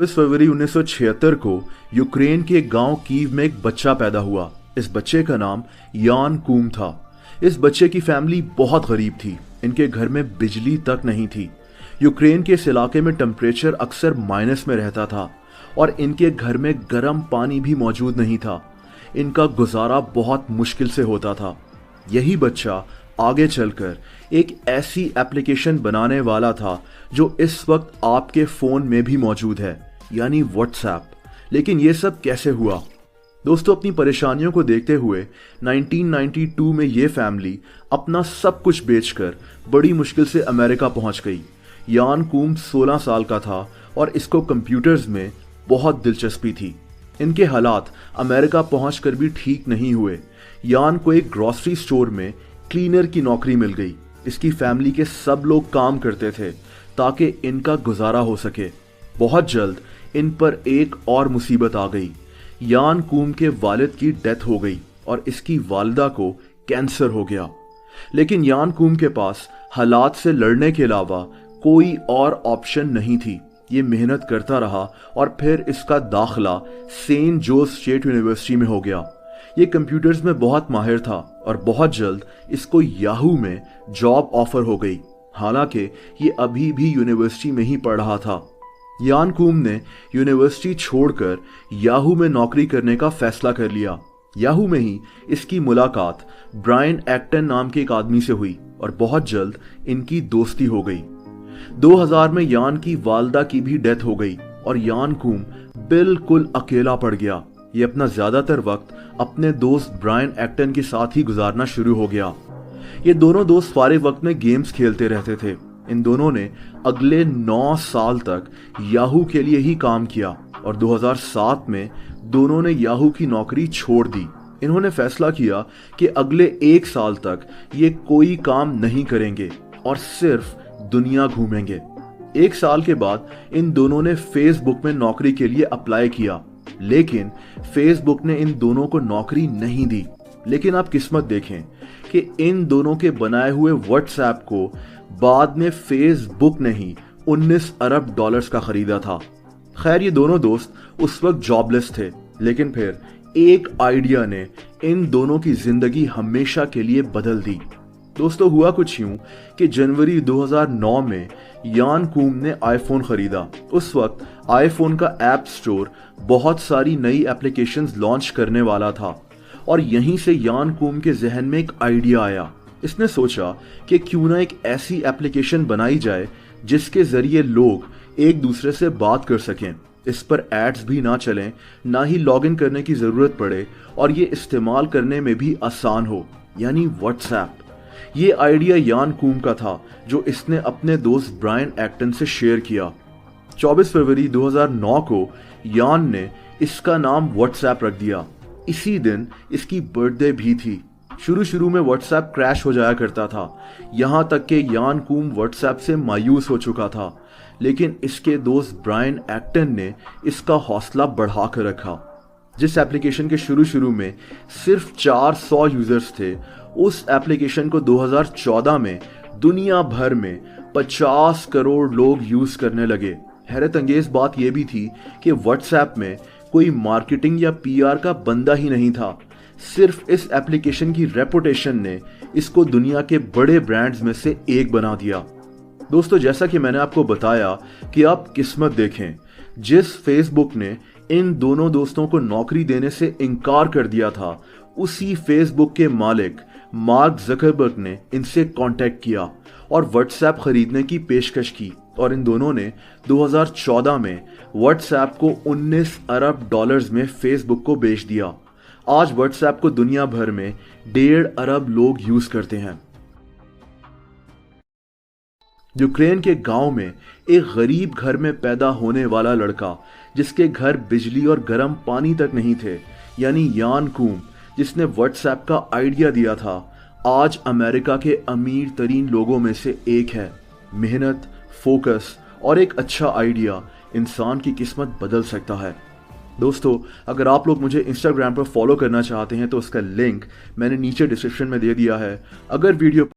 फरवरी 1976 को यूक्रेन के गांव कीव में एक बच्चा पैदा हुआ। इस बच्चे का नाम यान कूम था। इस बच्चे की फैमिली बहुत गरीब थी। इनके घर में बिजली तक नहीं थी। यूक्रेन के इस इलाके में टेम्परेचर अक्सर माइनस में रहता था और इनके घर में गर्म पानी भी मौजूद नहीं था। इनका गुजारा बहुत मुश्किल से होता था। यही बच्चा आगे चलकर एक ऐसी एप्लीकेशन बनाने वाला था जो इस वक्त आपके फ़ोन में भी मौजूद है, यानी व्हाट्सएप। लेकिन ये सब कैसे हुआ? दोस्तों, अपनी परेशानियों को देखते हुए 1992 में ये फैमिली अपना सब कुछ बेचकर बड़ी मुश्किल से अमेरिका पहुंच गई। यान कूम 16 साल का था और इसको कंप्यूटर्स में बहुत दिलचस्पी थी। इनके हालात अमेरिका पहुंचकर भी ठीक नहीं हुए। यान को एक ग्रॉसरी स्टोर में क्लीनर की नौकरी मिल गई। इसकी फैमिली के सब लोग काम करते थे ताकि इनका गुजारा हो सके। बहुत जल्द इन पर एक और मुसीबत आ गई। यान कूम के वालिद की डेथ हो गई और इसकी वालिदा को कैंसर हो गया। लेकिन यान कूम के पास हालात से लड़ने के अलावा कोई और ऑप्शन नहीं थी। ये मेहनत करता रहा और फिर इसका दाखिला सेंट जोस स्टेट यूनिवर्सिटी में हो गया। ये कंप्यूटर्स में बहुत माहिर था और बहुत जल्द इसको याहू में जॉब ऑफर हो गई। हालांकि ये अभी भी यूनिवर्सिटी में ही पढ़ रहा था। यान कूम ने यूनिवर्सिटी छोड़कर याहू में नौकरी करने का फैसला कर लिया। याहू में ही इसकी मुलाकात ब्रायन एक्टन नाम के एक आदमी से हुई और बहुत जल्द इनकी दोस्ती हो गई। 2000 में यान की वालदा की भी डेथ हो गई और यान कूम बिल्कुल अकेला पड़ गया। ये अपना ज्यादातर वक्त अपने दोस्त ब्रायन एक्टन के साथ ही गुजारना शुरू हो गया। ये दोनों दोस्त फारिग वक्त में गेम्स खेलते रहते थे। इन दोनों ने अगले 9 साल तक याहू के लिए ही काम किया और 2007 में दोनों ने याहू की नौकरी छोड़ दी। इन्होंने फैसला किया कि अगले 1 साल तक ये कोई काम नहीं करेंगे और सिर्फ दुनिया घूमेंगे। 1 साल के बाद इन दोनों ने फेसबुक में नौकरी के लिए अप्लाई किया, लेकिन फेसबुक ने इन दोनों को नौकरी नहीं दी। लेकिन आप किस्मत देखें कि इन दोनों के बनाए हुए व्हाट्सएप को बाद में फेसबुक ने ही 19 अरब डॉलर्स का खरीदा था। खैर, ये दोनों दोस्त उस वक्त जॉबलेस थे, लेकिन फिर एक आइडिया ने इन दोनों की जिंदगी हमेशा के लिए बदल दी। दोस्तों, हुआ कुछ यूं कि जनवरी 2009 में यान कूम ने आईफोन खरीदा। उस वक्त आईफोन का ऐप स्टोर बहुत सारी नई एप्लीकेशंस लॉन्च करने वाला था और यहीं से यान कूम के जहन में एक आइडिया आया। इसने सोचा कि क्यों ना एक ऐसी एप्लीकेशन बनाई जाए जिसके जरिए लोग एक दूसरे से बात कर सकें। इस पर एड्स भी ना चलें, ना ही लॉगिन करने की जरूरत पड़े और ये इस्तेमाल करने में भी आसान हो, यानी व्हाट्सएप। ये आइडिया यान कूम का था जो इसने अपने दोस्त ब्रायन एक्टन से शेयर किया। 24 फरवरी 2009 को यान ने इसका नाम व्हाट्सएप रख दिया। इसी दिन इसकी बर्थडे भी थी। शुरू में व्हाट्सएप क्रैश हो जाया करता था, यहां तक कि यान कूम व्हाट्सएप से मायूस हो चुका था। लेकिन इसके दोस्त ब्रायन एक्टन ने इसका हौसला बढ़ा कर रखा। जिस एप्लीकेशन के शुरू में सिर्फ 400 यूजर्स थे, उस एप्लीकेशन को 2014 में दुनिया भर में 50 करोड़ लोग यूज करने लगे। हैरत अंगेज बात यह भी थी कि व्हाट्सएप में कोई मार्केटिंग या पीआर का बंदा ही नहीं था। सिर्फ इस एप्लीकेशन की रेपुटेशन ने इसको दुनिया के बड़े ब्रांड्स में से एक बना दिया। दोस्तों, जैसा कि मैंने आपको बताया कि आप किस्मत देखें, जिस फेसबुक ने इन दोनों दोस्तों को नौकरी देने से इनकार कर दिया था, उसी फेसबुक के मालिक मार्क जकरबर्ग ने इनसे कांटेक्ट किया और व्हाट्सएप खरीदने की पेशकश की और इन दोनों ने 2014 में व्हाट्सएप को 19 अरब डॉलर्स में फेसबुक को बेच दिया। आज व्हाट्सएप को दुनिया भर में 1.5 अरब लोग यूज करते हैं। यूक्रेन के गांव में एक गरीब घर में पैदा होने वाला लड़का, जिसके घर बिजली और गर्म पानी तक नहीं थे, यानी यान कूम, जिसने व्हाट्सएप का आइडिया दिया था, आज अमेरिका के अमीर तरीन लोगों में से एक है। मेहनत, फोकस और एक अच्छा आइडिया इंसान की किस्मत बदल सकता है। दोस्तों, अगर आप लोग मुझे इंस्टाग्राम पर फॉलो करना चाहते हैं तो उसका लिंक मैंने नीचे डिस्क्रिप्शन में दे दिया है। अगर वीडियो